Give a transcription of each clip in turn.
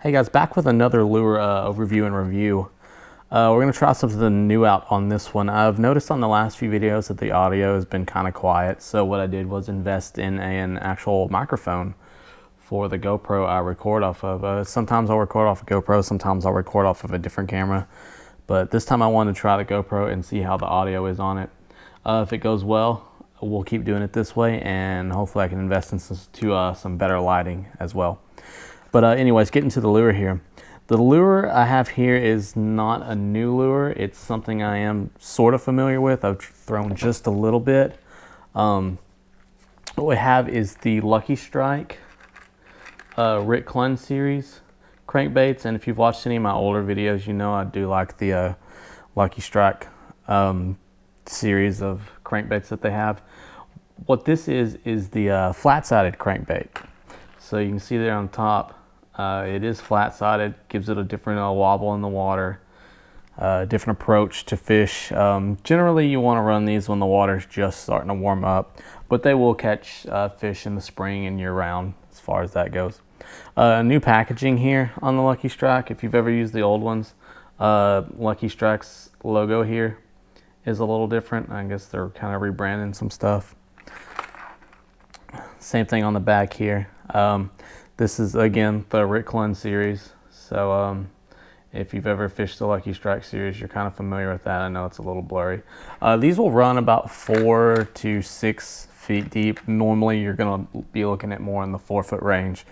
Hey guys, back with another lure overview and review. We're going to try something new out on this one. I've noticed on the last few videos that the audio has been kind of quiet, so what I did was invest in an actual microphone for the GoPro I record off of. Sometimes I'll record off a GoPro, sometimes I'll record off of a different camera, but this time I wanted to try the GoPro and see how the audio is on it. If it goes well, we'll keep doing it this way, and hopefully I can invest in some better lighting as well. But anyways, getting to the lure here. The lure I have here is not a new lure. It's something I am sort of familiar with. I've thrown just a little bit. What we have is the Lucky Strike Rick Clunn series crankbaits. And if you've watched any of my older videos, you know I do like the Lucky Strike series of crankbaits that they have. What this is the flat-sided crankbait. So you can see there on top, it is flat-sided, gives it a different wobble in the water, different approach to fish. Generally you want to run these when the water's just starting to warm up, but they will catch fish in the spring and year-round as far as that goes. New packaging here on the Lucky Strike. If you've ever used the old ones, Lucky Strike's logo here is a little different. I guess they're kind of rebranding some stuff. Same thing on the back here. This is, again, the Rick Clunn series. So if you've ever fished the Lucky Strike series, you're kind of familiar with that. I know it's a little blurry. These will run about 4 to 6 feet deep. Normally, you're going to be looking at more in the 4-foot range,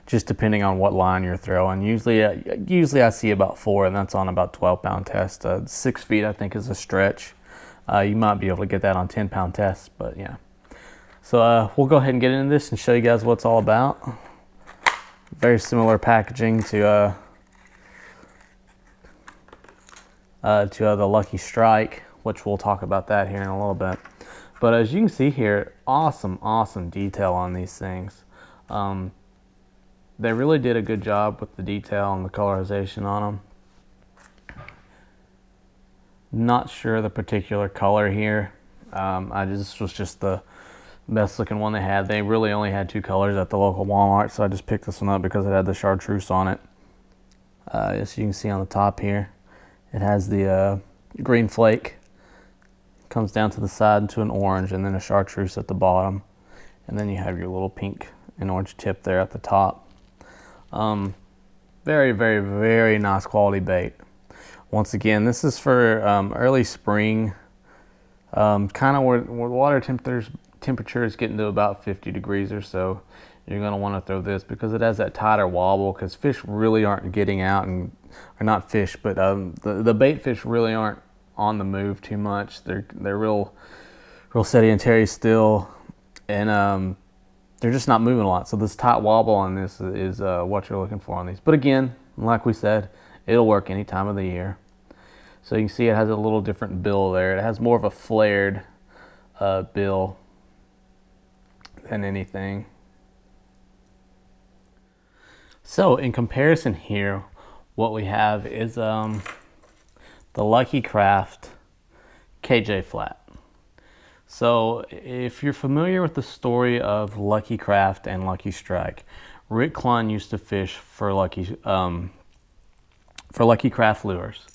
just depending on what line you're throwing. Usually I see about 4, and that's on about 12-pound test. 6 feet, I think, is a stretch. You might be able to get that on 10-pound tests, but yeah. So we'll go ahead and get into this and show you guys what it's all about. Very similar packaging to the Lucky Strike, which we'll talk about that here in a little bit. But as you can see here, awesome detail on these things. They really did a good job with the detail and the colorization on them. Not sure the particular color here. This was just the best looking one they had. They really only had 2 colors at the local Walmart, so I just picked this one up because it had the chartreuse on it. As you can see on the top here, it has the green flake, comes down to the side into an orange, and then a chartreuse at the bottom, and then you have your little pink and orange tip there at the top. Very nice quality bait. Once again, this is for early spring, kind of where water temperature is getting to about 50 degrees or so. You're going to want to throw this because it has that tighter wobble, because fish really aren't getting out, and or not fish, but the bait fish really aren't on the move too much. They're real sedentary still, and they're just not moving a lot. So this tight wobble on this is what you're looking for on these. But again, like we said, it'll work any time of the year. So you can see it has a little different bill there. It has more of a flared bill than anything. So in comparison here, what we have is the Lucky Craft KJ Flat. So if you're familiar with the story of Lucky Craft and Lucky Strike, Rick Clunn used to fish for Lucky Craft lures.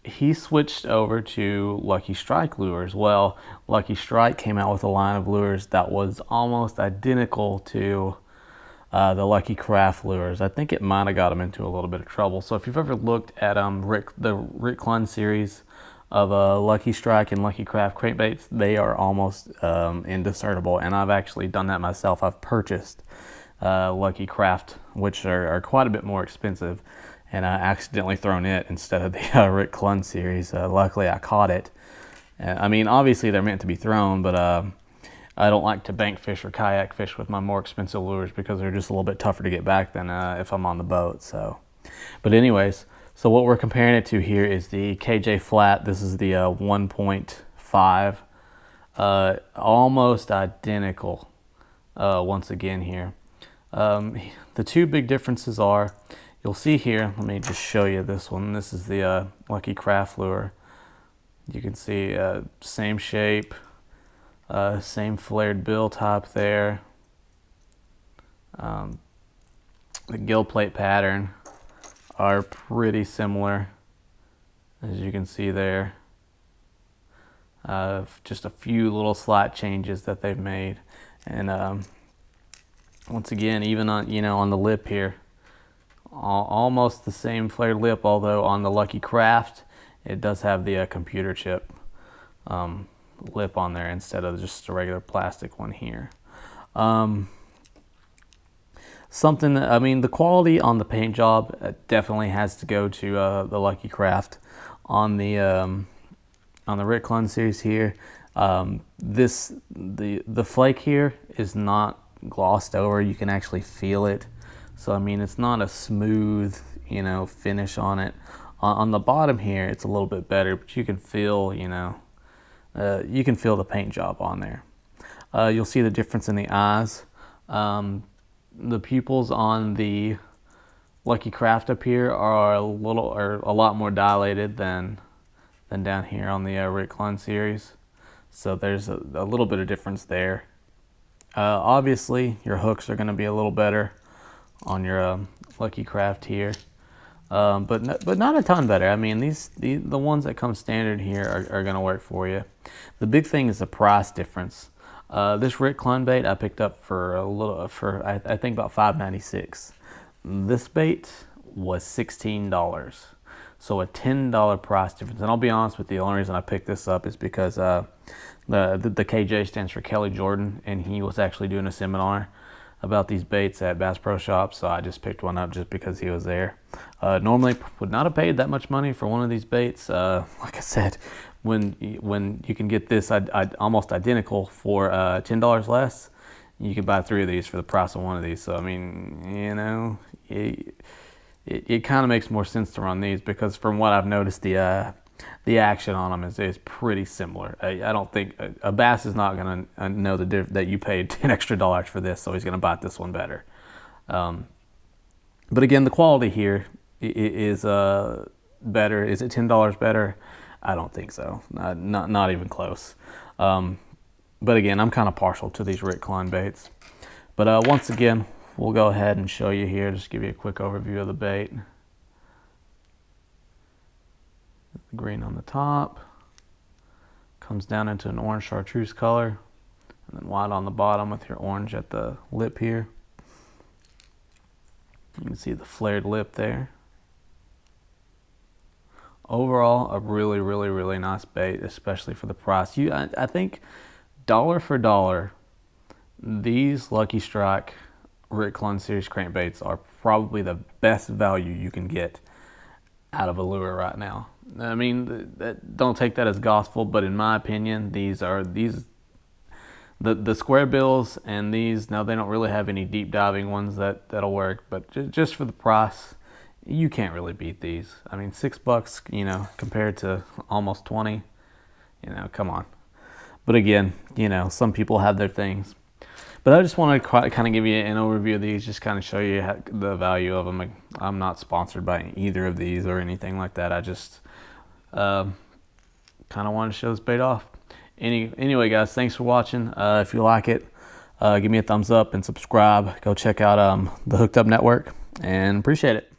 He switched over to Lucky Strike lures. Well, Lucky Strike came out with a line of lures that was almost identical to the Lucky Craft lures. I think it might have got him into a little bit of trouble. So if you've ever looked at the Rick Clunn series of Lucky Strike and Lucky Craft crankbaits, they are almost indiscernible, and I've actually done that myself. I've purchased Lucky Craft, which are quite a bit more expensive, and I accidentally thrown it instead of the Rick Clunn series. Luckily I caught it. I mean, obviously they're meant to be thrown, but I don't like to bank fish or kayak fish with my more expensive lures because they're just a little bit tougher to get back than if I'm on the boat. So, but anyways, so what we're comparing it to here is the KJ Flat. This is the 1.5, almost identical once again here. The 2 big differences are, you'll see here, let me just show you this one. This is the Lucky Craft lure. You can see same shape, same flared bill top there. the gill plate pattern are pretty similar, as you can see there. Just a few little slight changes that they've made, and once again, even on on the lip here, almost the same flared lip, although on the Lucky Craft it does have the computer chip lip on there instead of just a regular plastic one here. Something that, I mean, the quality on the paint job definitely has to go to the Lucky Craft. On the Rick Clunn series here, the flake here is not glossed over. You can actually feel it. So I mean, it's not a smooth finish on it. On the bottom here, it's a little bit better, but you can feel you can feel the paint job on there. You'll see the difference in the eyes. The pupils on the Lucky Craft up here are a lot more dilated than down here on the Rick Clunn series. So there's a little bit of difference there. Obviously, your hooks are going to be a little better on your Lucky Craft here, but not a ton better. I mean, the ones that come standard here are going to work for you. The big thing is the price difference. This Rick Clunn bait I picked up for I think about $5.96. This bait was $16, so a $10 price difference. And I'll be honest with you, the only reason I picked this up is because the KJ stands for Kelly Jordan, and he was actually doing a seminar about these baits at Bass Pro Shops, so I just picked one up just because he was there. Normally would not have paid that much money for one of these baits. Like I said, when you can get this almost identical for $10 less, you can buy 3 of these for the price of one of these. So I mean, it kind of makes more sense to run these, because from what I've noticed, the action on them is pretty similar. I don't think a bass is not going to know that you paid $10 extra for this, so he's going to bite this one better. But again, the quality here is better. Is it $10 better? I don't think so. Not even close. But again, I'm kind of partial to these Rick Clunn baits. But once again, we'll go ahead and show you here, just give you a quick overview of the bait. The green on the top comes down into an orange chartreuse color, and then white on the bottom with your orange at the lip here. You can see the flared lip there. Overall, a really nice bait, especially for the price. I think dollar for dollar, these Lucky Strike Rick Clunn series crankbaits are probably the best value you can get out of a lure right now. I mean, don't take that as gospel, but in my opinion, the square bills and these, now they don't really have any deep diving ones that'll work, but just for the price, you can't really beat these. I mean, $6, compared to almost 20, come on. But again, some people have their things. But I just want to kind of give you an overview of these, just kind of show you the value of them. I'm not sponsored by either of these or anything like that. I just kind of wanted to show this bait off. Anyway, guys, thanks for watching. If you like it, give me a thumbs up and subscribe. Go check out the Hooked Up Network, and appreciate it.